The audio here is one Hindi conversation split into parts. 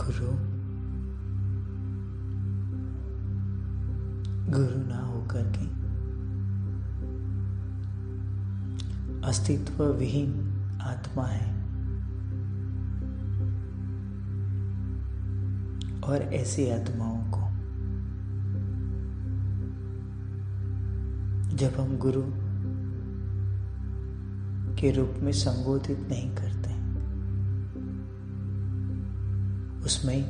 गुरु गुरु ना होकर के अस्तित्व विहीन आत्मा है। और ऐसी आत्माओं को जब हम गुरु के रूप में संबोधित नहीं करते, उसमें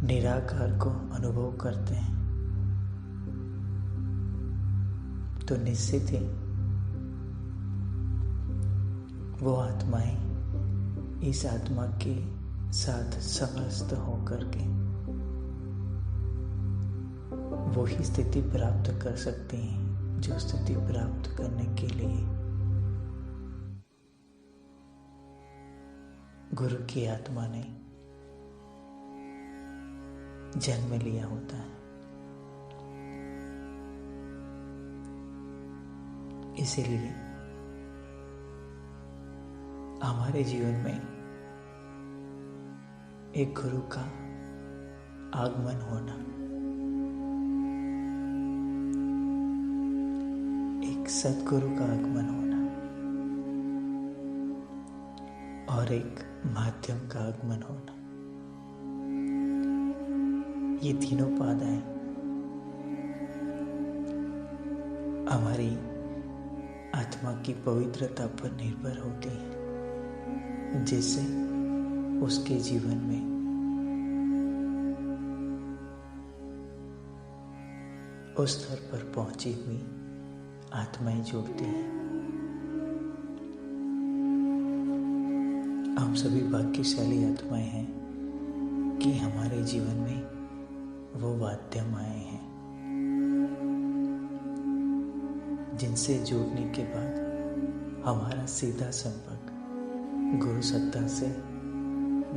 निराकार को अनुभव करते हैं, तो निश्चित ही वो आत्माएं इस आत्मा के साथ समस्त होकर के वही स्थिति प्राप्त कर सकती हैं जो स्थिति प्राप्त करने के लिए गुरु की आत्मा ने जन्म लिया होता है। इसीलिए हमारे जीवन में एक गुरु का आगमन होना, एक सद्गुरु का आगमन होना और एक माध्यम का आगमन होना, ये तीनों बाधाएं हमारी आत्मा की पवित्रता पर निर्भर होती है, जिससे उसके जीवन में उस स्तर पर पहुंची हुई आत्माएं जुड़ती हैं। हम सभी भाग्यशाली आत्माएं हैं कि हमारे जीवन में वो माध्यम आए हैं, जिनसे जुड़ने के बाद हमारा सीधा संपर्क गुरु सत्ता से,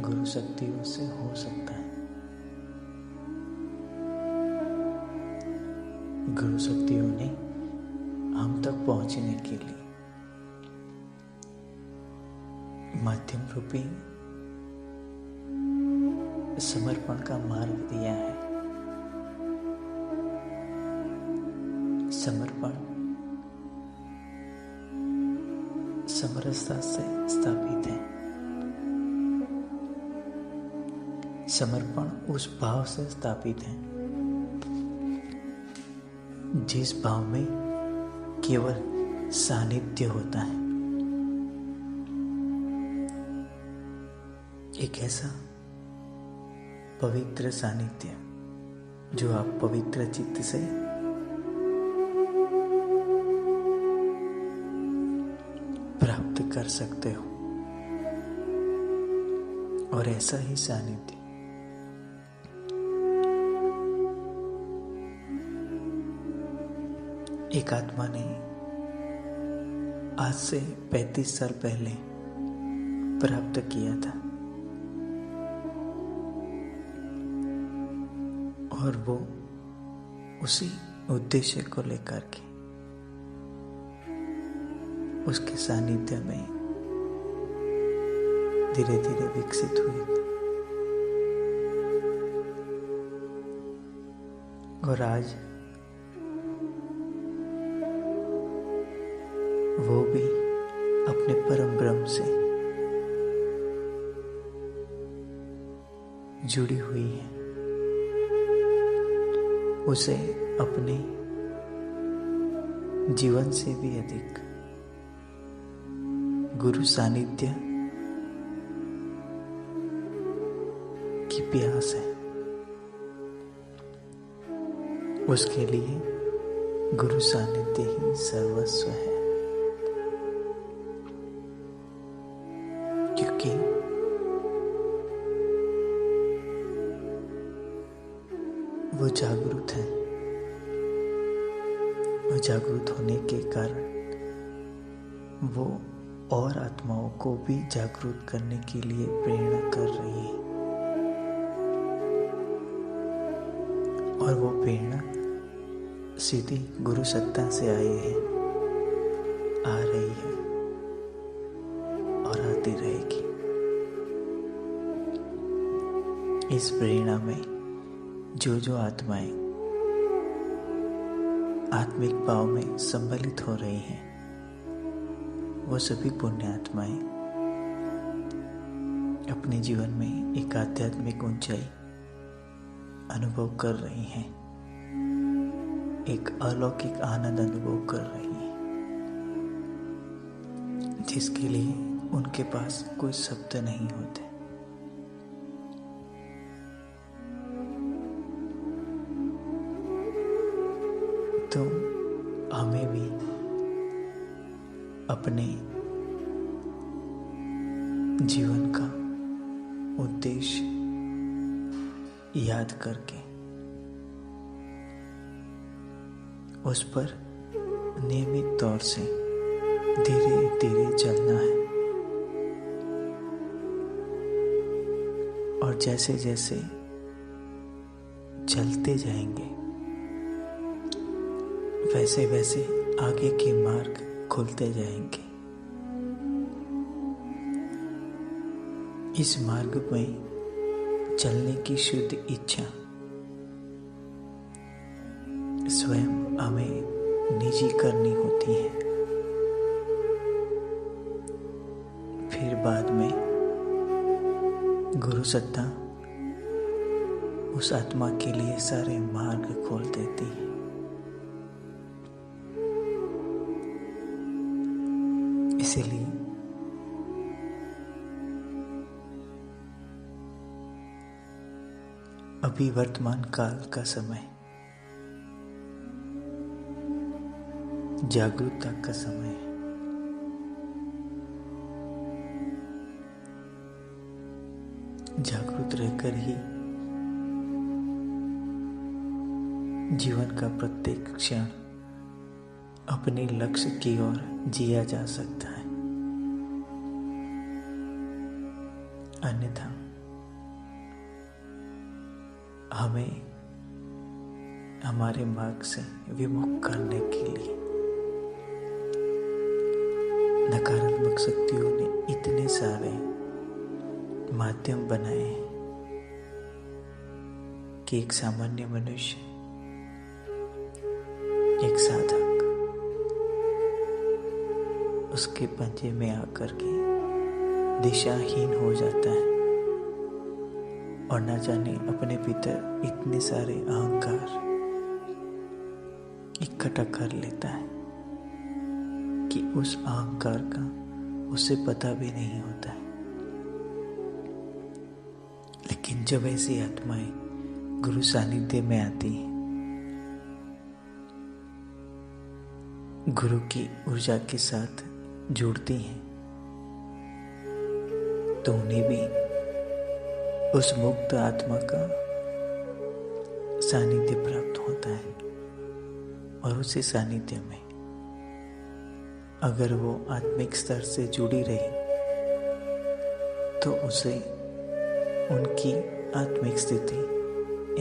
गुरु शक्तियों से हो सकता है। गुरु शक्तियों ने हम तक पहुंचने के लिए माध्यम रूपी समर्पण का मार्ग दिया है। समर्पण समरसता से स्थापित है। समर्पण उस भाव से स्थापित है जिस भाव में केवल सानिध्य होता है। एक ऐसा पवित्र सानिध्य जो आप पवित्र चित्त से प्राप्त कर सकते हो, और ऐसा ही सानिध्य एक आत्मा ने आज से 35 साल पहले प्राप्त किया था, और वो उसी उद्देश्य को लेकर के उसके सानिध्य में धीरे धीरे विकसित हुए थे। और आज वो भी अपने परम ब्रह्म से जुड़ी हुई है। उसे अपने जीवन से भी अधिक गुरु सानिध्य की प्यास है। उसके लिए गुरु सानिध्य ही सर्वस्व है, क्योंकि वो जागरूक है। वो जागरूक होने के कारण वो और आत्माओं को भी जागरूक करने के लिए प्रेरणा कर रही है, और वो प्रेरणा सीधी गुरु सत्ता से आई है, आ रही है और आती रहेगी। इस प्रेरणा में जो आत्माएं आत्मिक भाव में सम्मिलित हो रही हैं, वो सभी पुण्य आत्माएं अपने जीवन में एक आध्यात्मिक ऊंचाई अनुभव कर रही हैं, एक अलौकिक आनंद अनुभव कर रही हैं, जिसके लिए उनके पास कोई शब्द नहीं होते। तो हमें भी अपने जीवन का उद्देश्य याद करके उस पर नियमित तौर से धीरे धीरे चलना है, और जैसे जैसे चलते जाएंगे वैसे वैसे आगे के मार्ग खुलते जाएंगे। इस मार्ग में चलने की शुद्ध इच्छा स्वयं हमें निजी करनी होती है, फिर बाद में गुरु सत्ता उस आत्मा के लिए सारे मार्ग खोल देती है। इसीलिए अभी वर्तमान काल का समय जागरूकता का समय है। जागरूक रहकर ही जीवन का प्रत्येक क्षण अपने लक्ष्य की ओर जिया जा सकता है, अन्यथा हमें हमारे मार्ग से विमुख करने के लिए नकारात्मक शक्तियों ने इतने सारे माध्यम बनाए हैं कि एक सामान्य मनुष्य, एक साधक उसके पंजे में आकर के दिशाहीन हो जाता है और न जाने अपने भीतर इतने सारे अहंकार इकट्ठा कर लेता है कि उस अहंकार का उसे पता भी नहीं होता है। लेकिन जब ऐसी आत्माएं गुरु सानिध्य में आती हैं, गुरु की ऊर्जा के साथ जुड़ती हैं, तो उन्हें भी उस मुक्त आत्मा का सानिध्य प्राप्त होता है, और उसी सानिध्य में अगर वो आत्मिक स्तर से जुड़ी रही तो उसे उनकी आत्मिक स्थिति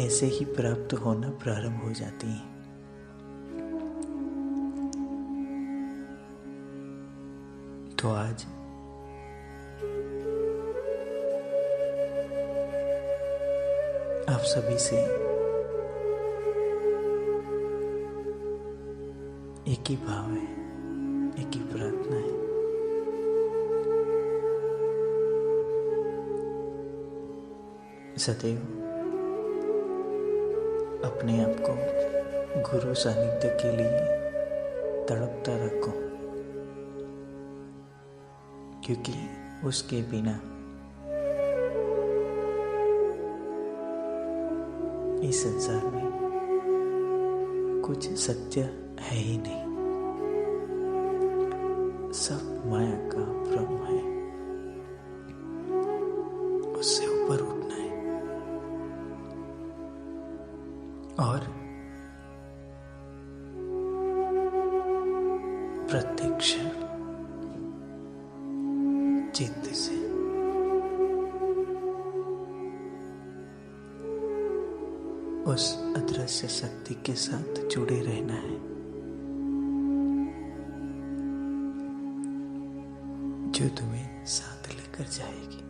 ऐसे ही प्राप्त होना प्रारंभ हो जाती है। तो आज आप सभी से एक ही भाव है, एक ही प्रार्थना है। सदैव अपने आप को गुरु सानिध्य के लिए तड़पता रखो, क्योंकि उसके बिना इस संसार में कुछ सत्य है ही नहीं, सब माया का भ्रम है। उससे ऊपर उठना है और प्रत्येक क्षण चित्त से उस अदृश्य शक्ति के साथ जुड़े रहना है जो तुम्हें साथ लेकर जाएगी।